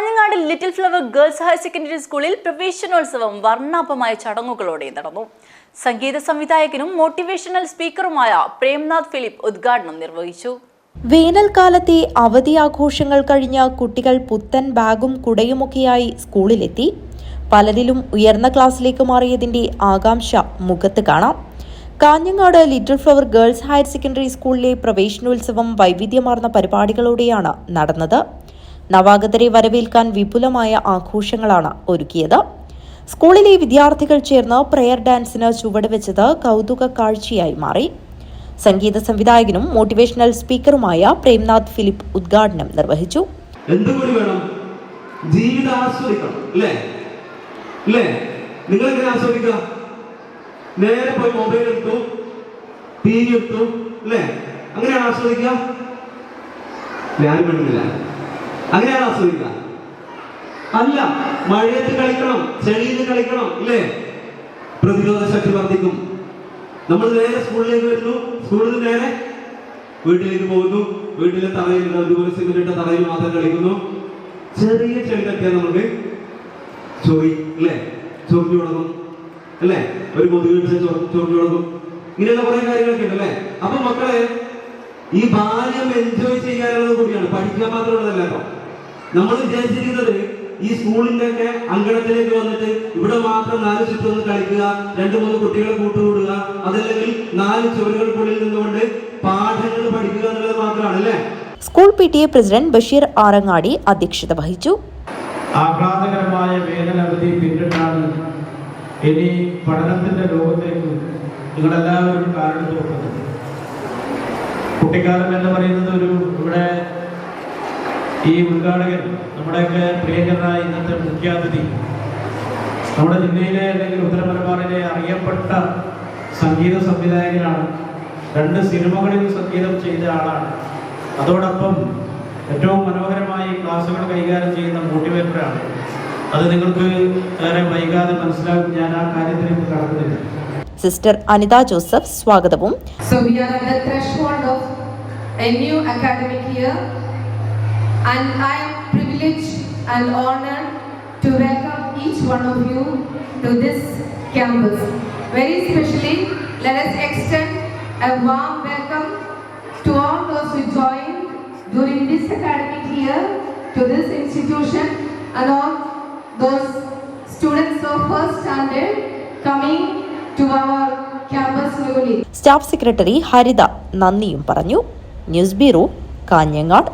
Kanhangad little flower girls higher secondary സ്കൂളിൽ പ്രവേശനോത്സവം വർണ്ണാഭമായ ചടങ്ങുകളോടെ നടന്നു. സംഗീത സംവിധായകനും മോട്ടിവേഷണൽ സ്പീക്കറുമായ പ്രേംനാഥ് ഫിലിപ്പ് ഉദ്ഘാടനം നിർവഹിച്ചു. വേനൽക്കാലത്തെ അവധി ആഘോഷങ്ങൾ കഴിഞ്ഞ കുട്ടികൾ പുത്തൻ ബാഗും കുടയുമൊക്കെയായി സ്കൂളിലെത്തി. പലരിലും ഉയർന്ന ക്ലാസ്സിലേക്ക് മാറിയതിന്റെ ആകാംക്ഷ മുഖത്ത് കാണാം. Kanhangad little flower girls higher secondary സ്കൂളിലെ പ്രവേശനോത്സവം വൈവിധ്യമാർന്ന പരിപാടികളോടെയാണ് നടന്നത്. നവാഗതരെ വരവേൽക്കാൻ വിപുലമായ ആഘോഷങ്ങളാണ് ഒരുക്കിയത്. സ്കൂളിലെ വിദ്യാർത്ഥികൾ ചേർന്ന് പ്രയർ ഡാൻസിന് ചുവടുവെച്ചത് കൗതുക കാഴ്ചയായി മാറി. സംഗീത സംവിധായകനും മോട്ടിവേഷണൽ സ്പീക്കറുമായ പ്രേംനാഥ് ഫിലിപ്പ് ഉദ്ഘാടനം നിർവഹിച്ചു. എന്തുകൂടി വേണം? ജീവിതം ആസ്വദിക്കണം, അല്ലേ? നിങ്ങൾ എങ്ങനെ ആസ്വദിക്കുക? നേരെ പോയി മൊബൈൽ എടുത്തു, TV എടുത്തു, അല്ലേ? അങ്ങനെയാണ് ആസ്വദിക്കുക? ഞാൻ വേണമെന്നില്ല. അങ്ങനെയാണ് ആസ്വദിക്കുക? അല്ല, മഴയത്ത് കളിക്കണം, ചെളിയിൽ കളിക്കണം, ഇല്ലേ? പ്രതിരോധ ശക്തി വർദ്ധിക്കും. നമ്മൾ നേരെ സ്കൂളിലേക്ക് വരുന്നു, സ്കൂളിൽ നിന്ന് നേരെ വീട്ടിലേക്ക് പോകുന്നു. വീട്ടിലെ തറയിൽ അതുപോലെ സിമെന്റ് തറയിൽ മാത്രം കളിക്കുന്നു. ചെറിയ ചെളി തട്ടിയാൽ നമുക്ക് ചൊറി, അല്ലേ? ചൊറിഞ്ഞു തുടങ്ങും, അല്ലേ? ഒരു മുതുകിടിച്ച് ചൊറിഞ്ഞു തുടങ്ങും. ഇങ്ങനെയുള്ള കുറെ കാര്യങ്ങളൊക്കെ ഉണ്ട്, അല്ലേ? അപ്പൊ മക്കളെ, ഈ ബാല്യം എൻജോയ് ചെയ്യാനുള്ളത് കൂടിയാണ്, പഠിക്കാൻ മാത്രമുള്ളതല്ലോ. നമ്മൾ വിചാരിച്ചിരിക്കുന്നത് ഈ സ്കൂളിന്റെ ഒക്കെ അങ്കണത്തിലേക്ക് വന്നിട്ട് ഇവിടെ മാത്രം 4 ചുറ്റൊന്ന് കളിക്കുക, 2-3 കുട്ടികളെ കൂട്ടുകൂടുക, അതല്ലെങ്കിൽ 4 ചുവരുകൾക്കുള്ളിൽ നിന്നുകൊണ്ട് പാഠങ്ങൾ പഠിക്കുക എന്നുള്ളത് മാത്രമാണ്, അല്ലേ? School PTA president Basheer Arangadi അധ്യക്ഷത വഹിച്ചു. ആഹ്ലാദകരമായ വേനലവധി പിന്നിട്ടാണ് ഇനി പഠനത്തിന്റെ ലോകത്തേക്ക് നിങ്ങളെല്ലാവരും കാലെടുത്ത് വെക്കുന്നത്. കുട്ടിക്കാലം എന്ന് പറയുന്നത് ഇവിടെ ഈ ഉദ്ഘാടകൻ, നമ്മുടെയൊക്കെ പ്രിയങ്കരനായ ഇന്നത്തെ മുഖ്യാതിഥി, നമ്മുടെ ജില്ലയിലെ അല്ലെങ്കിൽ ഉത്തര മലബാറിലെ അറിയപ്പെട്ട സംഗീത സംവിധായകനാണ്. 2 സിനിമകളിൽ സംഗീതം ചെയ്ത ആളാണ്. അതോടൊപ്പം ഏറ്റവും മനോഹരമായി ക്ലാസുകൾ കൈകാര്യം ചെയ്യുന്ന മോട്ടിവേറ്ററാണ്. അത് നിങ്ങൾക്ക് ഏറെ വൈകാതെ മനസ്സിലാകും. ഞാൻ ആ കാര്യത്തിലേക്ക് കടക്കുന്നില്ല. സിസ്റ്റർ അനിത ജോസഫ് സ്വാഗതവും So we are at the threshold of a new academic year, and I am privileged and honored to welcome each one of you to this campus. Very specially, let us extend a warm welcome to all those who joined during this academic year to this institution, and all those students of first standard coming to our campus newly. Staff secretary Haritha നന്ദിയും പറഞ്ഞു. News bureau, Kanhangad.